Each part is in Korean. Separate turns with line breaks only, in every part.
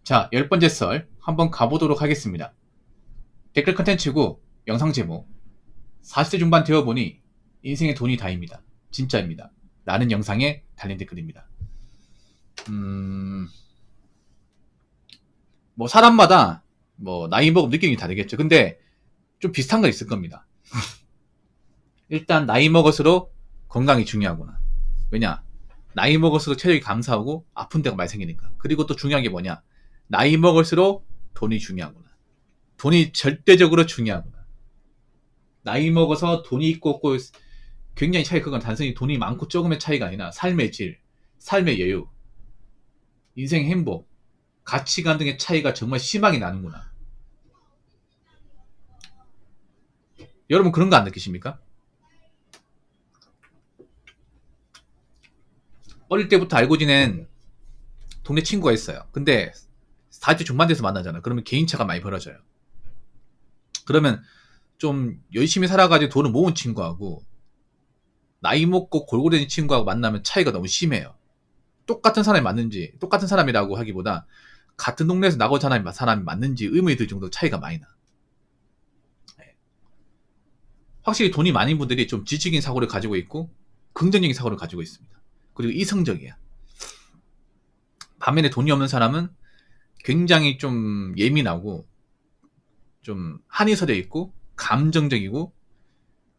자, 10번째 썰 한번 가보도록 하겠습니다. 댓글 컨텐츠고 영상 제목 40대 중반 되어보니 인생의 돈이 다입니다. 진짜입니다. 라는 영상에 달린 댓글입니다. 뭐 사람마다 뭐 나이 먹으면 느낌이 다르겠죠. 근데 좀 비슷한 거 있을 겁니다. 일단 나이 먹을수록 건강이 중요하구나. 왜냐? 나이 먹을수록 체력이 감소하고 아픈 데가 많이 생기니까. 그리고 또 중요한 게 뭐냐? 나이 먹을수록 돈이 중요하구나. 돈이 절대적으로 중요하구나. 나이 먹어서 돈이 있고 없고 굉장히 차이 그건 단순히 돈이 많고 적음의 차이가 아니라 삶의 질, 삶의 여유, 인생 행복, 가치관 등의 차이가 정말 심하게 나는구나. 여러분 그런 거 안 느끼십니까? 어릴 때부터 알고 지낸 동네 친구가 있어요. 근데 40대 중반 돼서 만나잖아. 그러면 개인차가 많이 벌어져요. 그러면 좀 열심히 살아가지고 돈을 모은 친구하고 나이 먹고 골고루 친구하고 만나면 차이가 너무 심해요. 똑같은 사람이 맞는지, 똑같은 사람이라고 하기보다 같은 동네에서 나고 자란 사람이 맞는지 의문이 들 정도로 차이가 많이 나. 확실히 돈이 많은 분들이 좀 지적인 사고를 가지고 있고 긍정적인 사고를 가지고 있습니다. 그리고 이성적이야. 반면에 돈이 없는 사람은 굉장히 좀 예민하고 좀 한이 서려 있고 감정적이고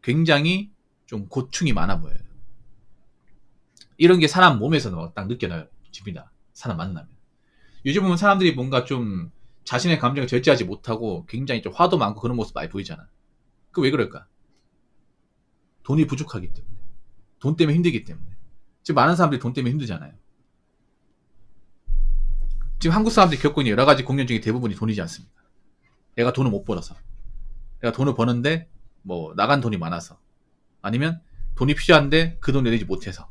굉장히 좀 고충이 많아 보여요. 이런 게 사람 몸에서 딱 느껴집니다. 사람 만나면. 요즘 보면 사람들이 뭔가 좀 자신의 감정을 절제하지 못하고 굉장히 좀 화도 많고 그런 모습 많이 보이잖아. 그 왜 그럴까? 돈이 부족하기 때문에. 돈 때문에 힘들기 때문에. 지금 많은 사람들이 돈 때문에 힘들잖아요. 지금 한국 사람들이 겪고 있는 여러 가지 공연 중에 대부분이 돈이지 않습니까? 내가 돈을 못 벌어서. 내가 돈을 버는데 뭐 나간 돈이 많아서. 아니면 돈이 필요한데 그 돈을 내지 못해서.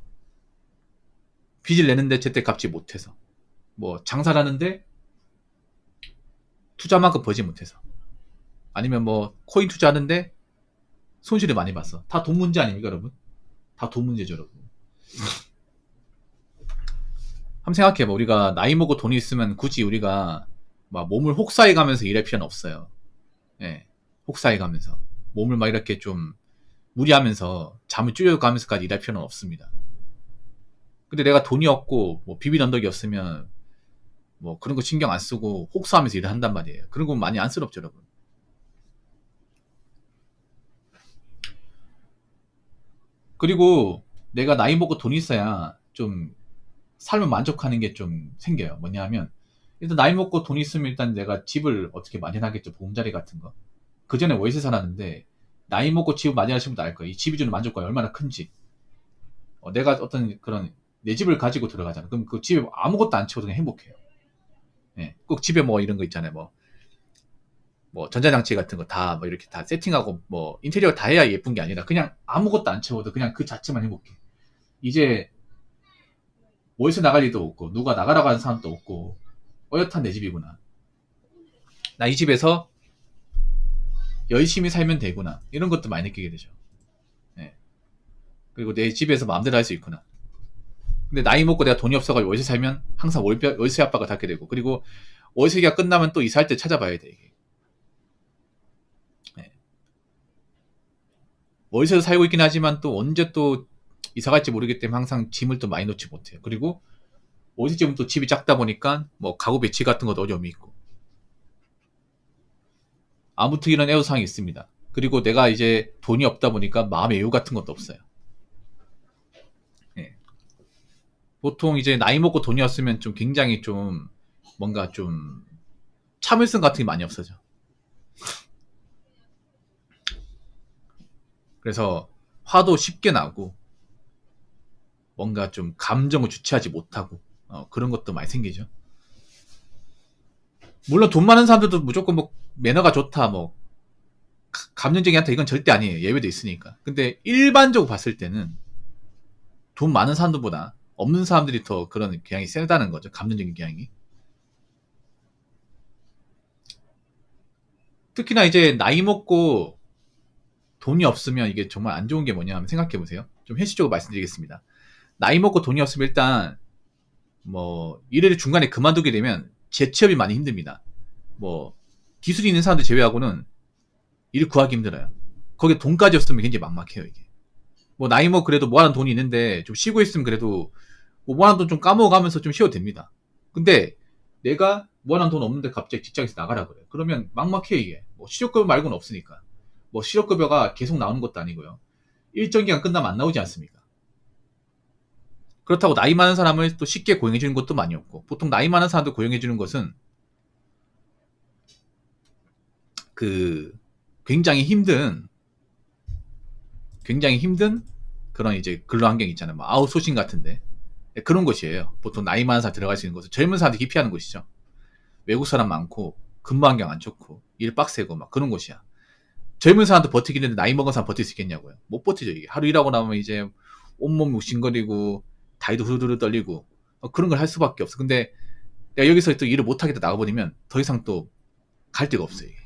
빚을 내는데 제때 갚지 못해서. 뭐 장사를 하는데 투자만큼 벌지 못해서. 아니면 뭐 코인 투자하는데 손실을 많이 봤어. 다 돈 문제 아닙니까 여러분? 다 돈 문제죠 여러분. 한번 생각해봐. 우리가 나이 먹고 돈이 있으면 굳이 우리가 막 몸을 혹사해 가면서 일할 필요는 없어요. 예, 혹사해 가면서 몸을 막 이렇게 좀 무리하면서 잠을 줄여가면서까지 일할 필요는 없습니다. 근데 내가 돈이 없고 뭐 비빌 언덕이 없으면 뭐 그런 거 신경 안 쓰고 혹사하면서 일을 한단 말이에요. 그런 거 많이 안쓰럽죠 여러분. 그리고 내가 나이 먹고 돈이 있어야 좀 삶을 만족하는 게 좀 생겨요. 뭐냐 하면 일단 나이 먹고 돈이 있으면 일단 내가 집을 어떻게 마련하겠죠. 보금자리 같은 거. 그 전에 월세 살았는데 나이 먹고 집을 마련하시면 알 거예요. 이 집이 주는 만족감이 얼마나 큰지. 내가 어떤 그런 내 집을 가지고 들어가잖아. 그럼 그 집에 아무것도 안 채워도 그냥 행복해요. 예, 꼭 집에 뭐 이런 거 있잖아요. 뭐 전자장치 같은 거 다 뭐 이렇게 다 세팅하고 뭐 인테리어 다 해야 예쁜 게 아니라 그냥 아무것도 안 채워도 그냥 그 자체만 행복해. 이제 월세 나갈 일도 없고 누가 나가라고 하는 사람도 없고 어엿한 내 집이구나. 나 이 집에서 열심히 살면 되구나. 이런 것도 많이 느끼게 되죠. 예. 그리고 내 집에서 마음대로 할 수 있구나. 근데 나이 먹고 내가 돈이 없어가지고 월세 살면 항상 월세 압박을 닫게 되고 그리고 월세가 끝나면 또 이사할 때 찾아봐야 돼 이게. 예. 월세로 살고 있긴 하지만 또 언제 또 이사 갈지 모르기 때문에 항상 짐을 또 많이 놓지 못해요. 그리고 월세집은 또 집이 작다 보니까 뭐 가구 배치 같은 것도 어려움이 있고 아무튼 이런 애로사항이 있습니다. 그리고 내가 이제 돈이 없다 보니까 마음의 여유 같은 것도 없어요. 예. 보통 이제 나이 먹고 돈이 없으면 좀 굉장히 좀 뭔가 좀 참을성 같은 게 많이 없어져. 그래서 화도 쉽게 나고 뭔가 좀 감정을 주체하지 못하고 그런 것도 많이 생기죠. 물론 돈 많은 사람들도 무조건 뭐 매너가 좋다 뭐 감정적이 않다 이건 절대 아니에요. 예외도 있으니까. 근데 일반적으로 봤을 때는 돈 많은 사람들보다 없는 사람들이 더 그런 경향이 세다는 거죠. 감정적인 경향이. 특히나 이제 나이 먹고 돈이 없으면 이게 정말 안 좋은 게 뭐냐 하면 생각해 보세요. 좀 현실적으로 말씀드리겠습니다. 나이 먹고 돈이 없으면 일단 뭐 일을 중간에 그만두게 되면 재취업이 많이 힘듭니다. 뭐 기술이 있는 사람들 제외하고는 일 구하기 힘들어요. 거기에 돈까지 없으면 굉장히 막막해요 이게. 뭐 나이 뭐 그래도 모아놓은 돈이 있는데 좀 쉬고 있으면 그래도 뭐 모아놓은 돈 좀 까먹어가면서 좀 쉬어도 됩니다. 근데 내가 모아놓은 돈 없는데 갑자기 직장에서 나가라 그래. 그러면 막막해 이게. 뭐 실업급여 말고는 없으니까. 뭐 실업급여가 계속 나오는 것도 아니고요. 일정 기간 끝나면 안 나오지 않습니까? 그렇다고 나이 많은 사람을 또 쉽게 고용해주는 것도 많이 없고, 보통 나이 많은 사람들 고용해주는 것은 그 굉장히 힘든 그런 이제 근로 환경 있잖아요. 뭐 아웃소싱 같은데 그런 곳이에요. 보통 나이 많은 사람 들어갈 수 있는 곳은 젊은 사람들 기피하는 곳이죠. 외국 사람 많고 근무 환경 안 좋고 일 빡세고 막 그런 곳이야. 젊은 사람도 버티기는데 나이 먹은 사람 버틸 수 있겠냐고요. 못 버티죠 이게. 하루 일하고 나면 이제 온몸 욱신거리고 다리도 후루두루 떨리고 그런 걸 할 수밖에 없어. 근데 내가 여기서 또 일을 못하겠다 나가버리면 더 이상 또 갈 데가 없어요 이게.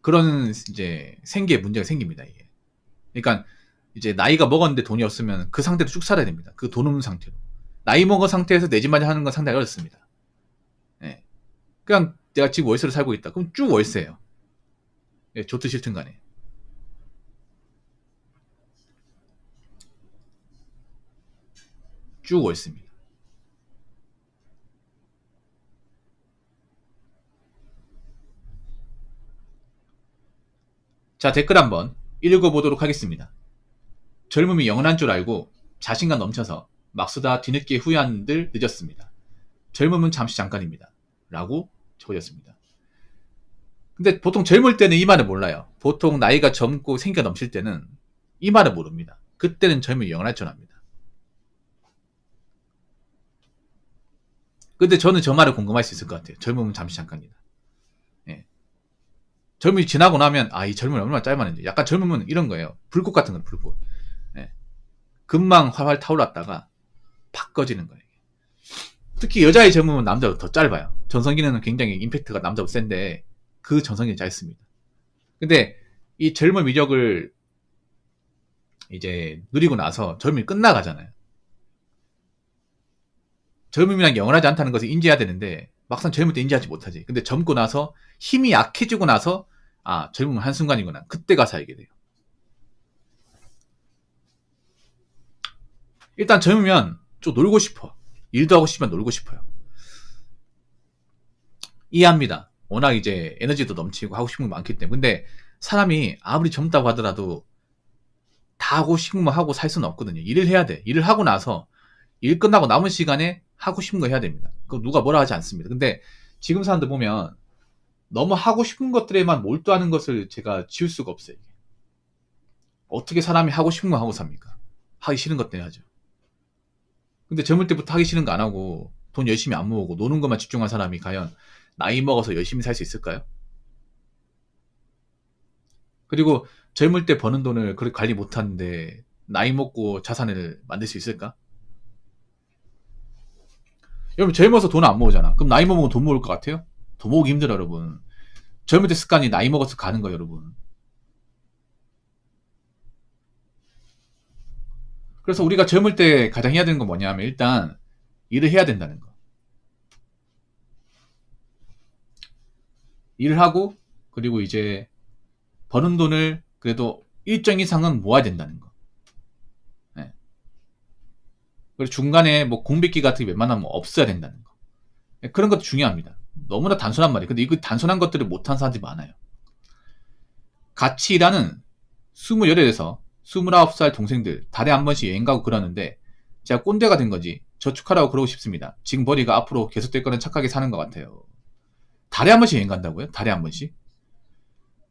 그런 이제 생계에 문제가 생깁니다 이게. 그러니까 이제 나이가 먹었는데 돈이 없으면 그 상태로 쭉 살아야 됩니다. 그 돈 없는 상태로. 나이 먹은 상태에서 내 집 마련 하는 건 상당히 어렵습니다. 예. 그냥 내가 지금 월세로 살고 있다. 그럼 쭉 월세예요. 예, 좋든 싫든 간에. 쭉 월세입니다. 자, 댓글 한번 읽어보도록 하겠습니다. 젊음이 영원한 줄 알고 자신감 넘쳐서 막 쓰다 뒤늦게 후회한들 늦었습니다. 젊음은 잠시 잠깐입니다. 라고 적어졌습니다. 근데 보통 젊을 때는 이 말을 몰라요. 보통 나이가 젊고 생기가 넘칠 때는 이 말을 모릅니다. 그때는 젊음이 영원할 줄 압니다. 근데 저는 저 말을 공감할 수 있을 것 같아요. 젊음은 잠시 잠깐이다. 예. 젊음이 지나고 나면 이 젊음이 얼마나 짧았는지. 약간 젊음은 이런 거예요. 불꽃 같은 건 불꽃. 예. 금방 활활 타올랐다가 팍 꺼지는 거예요. 특히 여자의 젊음은 남자보다 더 짧아요. 전성기는 굉장히 임팩트가 남자보다 센데 그 전성기는 짧습니다. 근데 이 젊음 이력을 이제 누리고 나서 젊음이 끝나가잖아요. 젊음이란 게 영원하지 않다는 것을 인지해야 되는데 막상 젊을 때 인지하지 못하지. 근데 젊고 나서 힘이 약해지고 나서 젊음은 한순간이구나. 그때 가서 알게 돼요. 일단 젊으면 좀 놀고 싶어. 일도 하고 싶으면 놀고 싶어요. 이해합니다. 워낙 이제 에너지도 넘치고 하고 싶은 거 많기 때문에. 근데 사람이 아무리 젊다고 하더라도 다 하고 싶은 거 하고 살 수는 없거든요. 일을 해야 돼. 일을 하고 나서 일 끝나고 남은 시간에 하고 싶은 거 해야 됩니다. 그거 누가 뭐라 하지 않습니다. 근데 지금 사람들 보면 너무 하고 싶은 것들에만 몰두하는 것을 제가 지울 수가 없어요. 어떻게 사람이 하고 싶은 거 하고 삽니까? 하기 싫은 것들 해야죠. 근데 젊을 때부터 하기 싫은 거 안 하고 돈 열심히 안 모으고 노는 것만 집중한 사람이 과연 나이 먹어서 열심히 살 수 있을까요? 그리고 젊을 때 버는 돈을 그렇게 관리 못하는데 나이 먹고 자산을 만들 수 있을까? 여러분 젊어서 돈 안 모으잖아. 그럼 나이 먹으면 돈 모을 것 같아요? 더 모으기 힘들어 여러분. 젊을 때 습관이 나이 먹어서 가는 거예요 여러분. 그래서 우리가 젊을 때 가장 해야 되는 건 뭐냐면 일단 일을 해야 된다는 거. 일을 하고 그리고 이제 버는 돈을 그래도 일정 이상은 모아야 된다는 거. 네. 그리고 중간에 뭐 공백기 같은 게 웬만하면 없어야 된다는 거. 네, 그런 것도 중요합니다. 너무나 단순한 말이에요. 근데 이거 단순한 것들을 못한 사람들이 많아요. 같이 일하는 28에서 29살 동생들 달에 한 번씩 여행 가고 그러는데 제가 꼰대가 된 건지 저축하라고 그러고 싶습니다. 지금 벌이가 앞으로 계속될 거는 착하게 사는 것 같아요. 달에 한 번씩 여행 간다고요? 달에 한 번씩?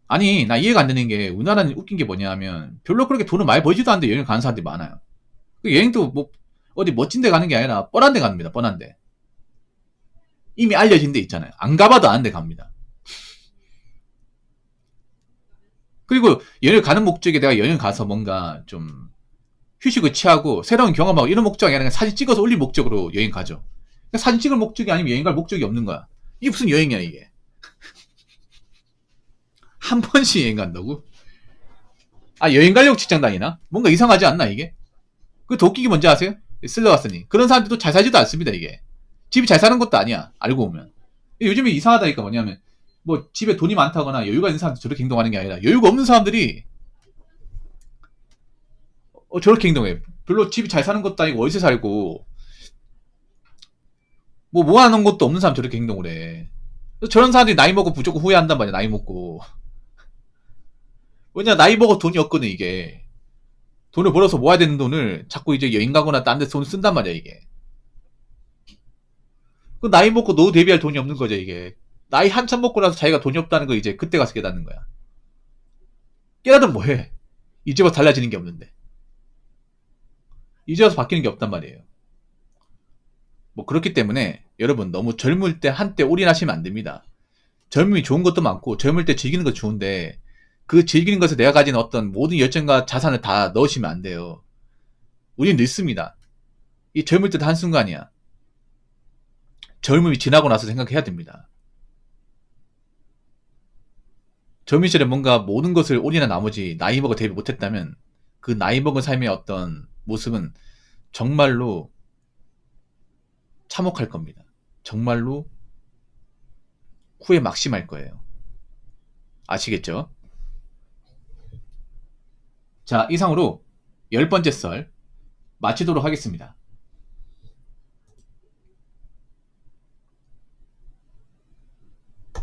아니 나 이해가 안 되는 게 우리나라는 웃긴 게 뭐냐면 별로 그렇게 돈을 많이 벌지도 않는데 여행 가는 사람들이 많아요. 여행도 뭐 어디 멋진 데 가는 게 아니라 뻔한 데 갑니다. 뻔한 데. 이미 알려진 데 있잖아요. 안 가봐도 아는 데 갑니다. 그리고 여행 가는 목적에 내가 여행 가서 뭔가 좀 휴식을 취하고 새로운 경험하고 이런 목적이 아니라 사진 찍어서 올릴 목적으로 여행 가죠. 사진 찍을 목적이 아니면 여행 갈 목적이 없는 거야. 이게 무슨 여행이야 이게. 한 번씩 여행 간다고? 여행 가려고 직장 다니나? 뭔가 이상하지 않나 이게? 그 더 웃기기 뭔지 아세요? 쓸러 갔으니. 그런 사람들도 잘 살지도 않습니다, 이게. 집이 잘 사는 것도 아니야, 알고 보면. 요즘에 이상하다니까 뭐냐면, 뭐, 집에 돈이 많다거나 여유가 있는 사람들이 저렇게 행동하는 게 아니라, 여유가 없는 사람들이, 저렇게 행동해. 별로 집이 잘 사는 것도 아니고, 월세 살고, 뭐, 모아놓은 것도 없는 사람 저렇게 행동을 해. 저런 사람들이 나이 먹고 무조건 후회한단 말이야, 나이 먹고. 왜냐, 나이 먹어 돈이 없거든, 이게. 돈을 벌어서 모아야 되는 돈을 자꾸 이제 여행 가거나 딴 데서 돈을 쓴단 말이야, 이게. 그 나이 먹고 노후 대비할 돈이 없는 거죠, 이게. 나이 한참 먹고 나서 자기가 돈이 없다는 거 이제 그때 가서 깨닫는 거야. 깨닫으면 뭐해? 이제 와서 달라지는 게 없는데. 이제 와서 바뀌는 게 없단 말이에요. 뭐 그렇기 때문에 여러분 너무 젊을 때 한때 올인하시면 안 됩니다. 젊음이 좋은 것도 많고 젊을 때 즐기는 거 좋은데 그 즐기는 것에 내가 가진 어떤 모든 열정과 자산을 다 넣으시면 안 돼요. 우린 늙습니다. 이 젊을 때도 한순간이야. 젊음이 지나고 나서 생각해야 됩니다. 젊은 시절에 뭔가 모든 것을 올인한 나머지 나이 먹어 대비 못했다면 그 나이 먹은 삶의 어떤 모습은 정말로 참혹할 겁니다. 정말로 후회 막심할 거예요. 아시겠죠? 자, 이상으로 10번째 썰 마치도록 하겠습니다.